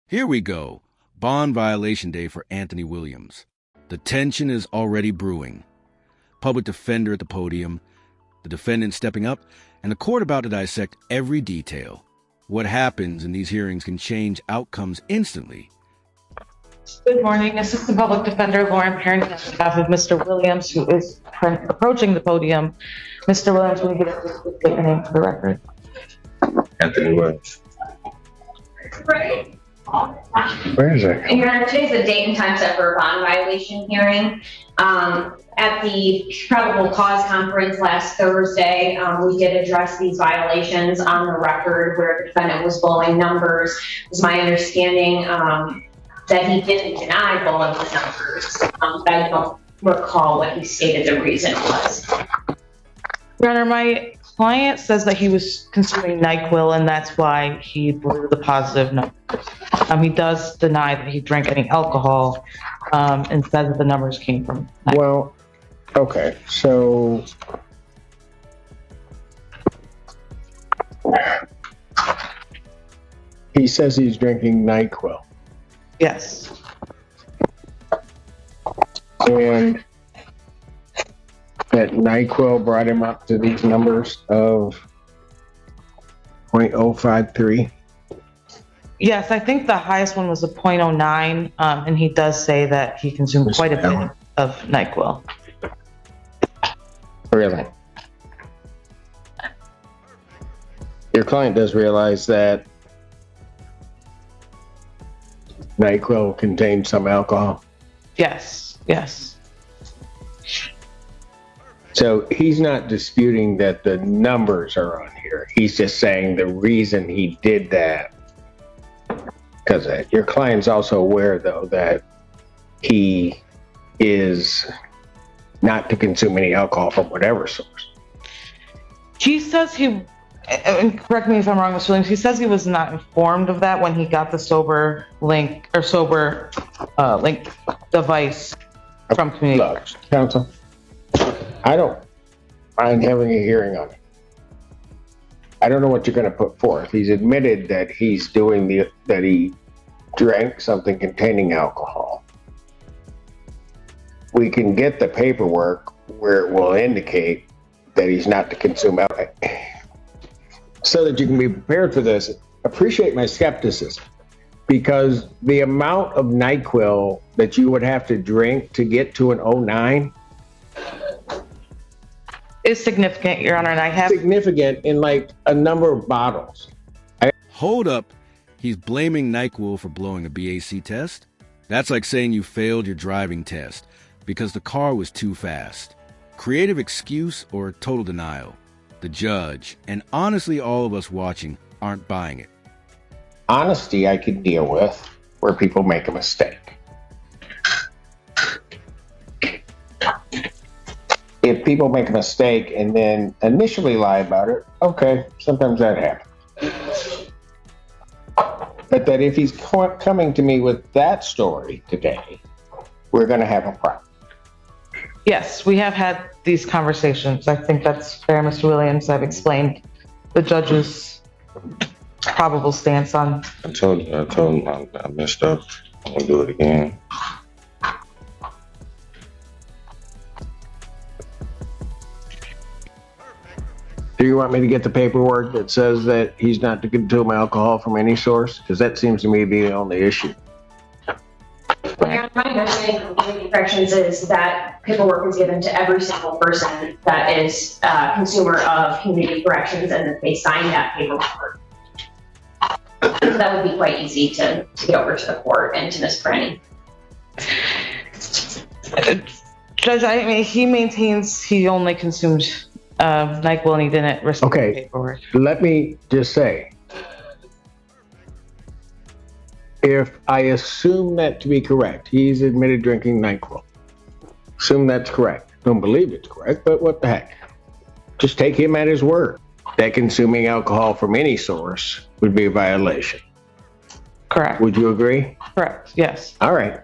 Here we go. Bond violation day for Anthony Williams. The tension is already brewing. Public defender at the podium, the defendant stepping up, and the court about to dissect every detail. What happens in these hearings can change outcomes instantly. Good morning. Assistant Public Defender Lauren Parrington on behalf of Mr. Williams, who is approaching the podium. Mr. Williams, will you give us a state your name for the record? Anthony Williams. Right. Where is it? And Your Honor, today's the date and time set for a bond violation hearing. At the probable cause conference last Thursday, we did address these violations on the record where the defendant was blowing numbers. It was my understanding that he didn't deny blowing the numbers. I don't recall what he stated the reason was. Your Honor, my client says that he was consuming Nyquil, and that's why he blew the positive numbers. He does deny that he drank any alcohol, and says that the numbers came from Nyquil. Well, okay, so he says he's drinking Nyquil. Yes. And that Nyquil brought him up to these numbers of 0.053. Yes, I think the highest one was a 0.09, and he does say that he consumed quite a bit of Nyquil. Really? Your client does realize that Nyquil contains some alcohol. Yes, yes. So he's not disputing that the numbers are on here. He's just saying the reason he did that. Because your client's also aware, though, that he is not to consume any alcohol from whatever source. He says he, and correct me if I'm wrong, Mr. Williams, he says he was not informed of that when he got the Soberlink or Soberlink device from community. Look, counsel, I don't mind having a hearing on it. I don't know what you're going to put forth. He's admitted that he's that he drank something containing alcohol. We can get the paperwork where it will indicate that he's not to consume alcohol. So that you can be prepared for this. Appreciate my skepticism, because the amount of Nyquil that you would have to drink to get to an 09 is significant, Your Honor, and I have significant in like a number of bottles. Hold up. He's blaming Nyquil for blowing a BAC test? That's like saying you failed your driving test because the car was too fast. Creative excuse or total denial? The judge, and honestly all of us watching, aren't buying it. Honesty I can deal with where people make a mistake. If people make a mistake and then initially lie about it, okay, sometimes that happens. But that if he's coming to me with that story today, we're going to have a problem. Yes, we have had these conversations. I think that's fair, Mr. Williams. I've explained the judge's probable stance on. I told him I messed up. I'm gonna do it again. Do you want me to get the paperwork that says that he's not to consume alcohol from any source? Because that seems to me to be the only issue. My understanding from community corrections is that paperwork is given to every single person that is a consumer of community corrections, and that they sign that paperwork. So that would be quite easy to get over to the court and to Ms. Prenny. Judge, I mean, he maintains he only consumed Nyquil and he didn't receive the paperwork. Let me just say, if I assume that to be correct, he's admitted drinking Nyquil. Assume that's correct. Don't believe it's correct, but what the heck? Just take him at his word that consuming alcohol from any source would be a violation. Correct. Would you agree? Correct, yes. All right.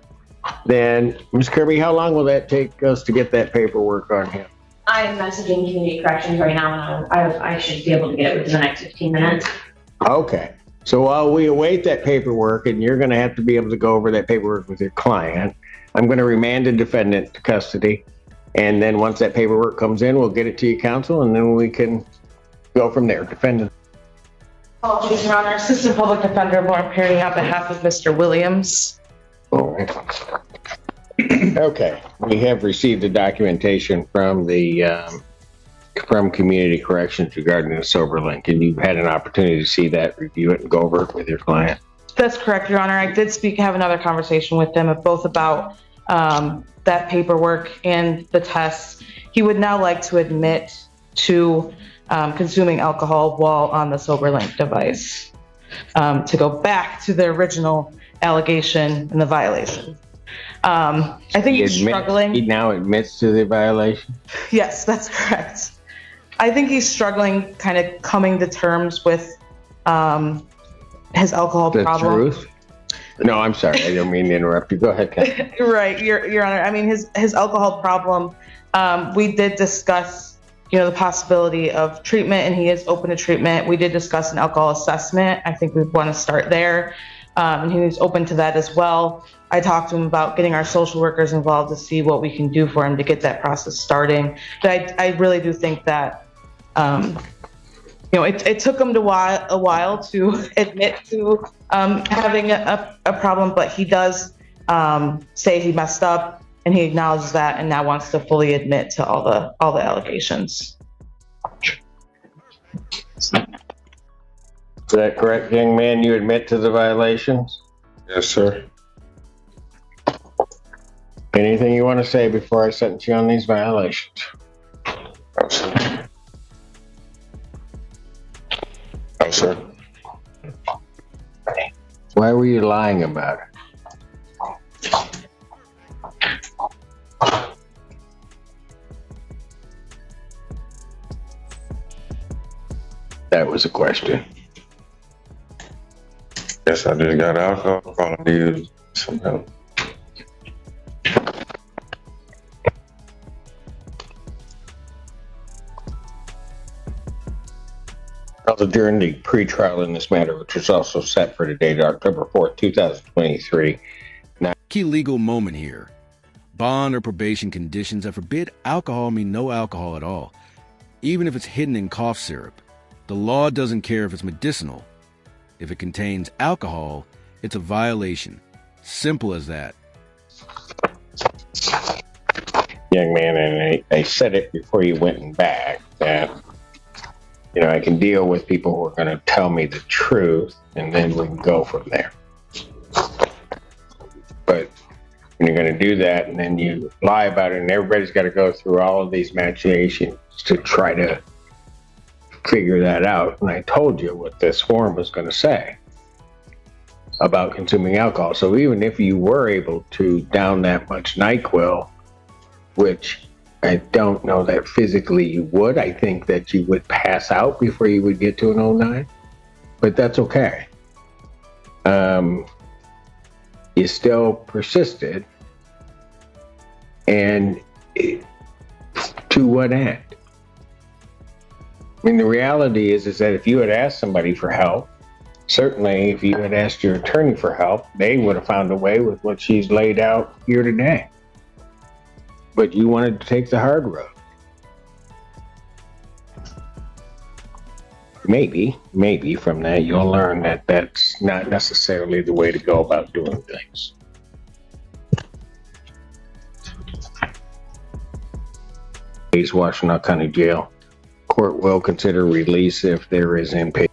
Then, Ms. Kirby, how long will that take us to get that paperwork on him? I'm messaging community corrections right now, and I should be able to get it within the next 15 minutes. Okay. So while we await that paperwork, and you're going to have to be able to go over that paperwork with your client, I'm going to remand the defendant to custody. And then once that paperwork comes in, we'll get it to you, counsel, and then we can go from there. Defendant. Apologies, Your Honor. Assistant Public Defender Lauren Perry on behalf of Mr. Williams. All right. Okay. We have received the documentation from from Community Corrections regarding the Soberlink, and you've had an opportunity to see that, review it, and go over it with your client. That's correct, Your Honor. I did have another conversation with him both about that paperwork and the tests. He would now like to admit to consuming alcohol while on the Soberlink device, to go back to the original allegation and the violation. I think he's struggling. He now admits to the violation? Yes, that's correct. I think he's struggling kind of coming to terms with his alcohol problem. The truth? No, I'm sorry. I don't mean to interrupt you. Go ahead, Ken. Right, Your Honor. I mean, his alcohol problem, we did discuss, the possibility of treatment, and he is open to treatment. We did discuss an alcohol assessment. I think we want to start there. And he was open to that as well. I talked to him about getting our social workers involved to see what we can do for him to get that process starting. But I really do think that, it took him a while to admit to having a problem, but he does say he messed up, and he acknowledges that, and now wants to fully admit to all the allegations. Is that correct, young man? You admit to the violations? Yes, sir. Anything you want to say before I sentence you on these violations? No, sir. No, sir. Why were you lying about it? That was a question. Yes, I just got alcohol. I need some help. Also, during the pretrial in this matter, which was also set for the date of October 4th, 2023. Key legal moment here. Bond or probation conditions that forbid alcohol mean no alcohol at all, even if it's hidden in cough syrup. The law doesn't care if it's medicinal. If it contains alcohol, it's a violation. Simple as that. Young man, and I said it before you went and back, that, I can deal with people who are going to tell me the truth, and then we can go from there. But when you're going to do that, and then you lie about it, and everybody's got to go through all of these machinations to try to figure that out. And I told you what this form was going to say about consuming alcohol. So even if you were able to down that much Nyquil, which I don't know that physically you would, I think that you would pass out before you would get to an 09, but that's okay. You still persisted, and to what end? I mean, the reality is that if you had asked somebody for help, certainly if you had asked your attorney for help, they would have found a way with what she's laid out here today. But you wanted to take the hard road. Maybe from that you'll learn that that's not necessarily the way to go about doing things. Washtenaw County Jail. Court will consider release if there is inpatient.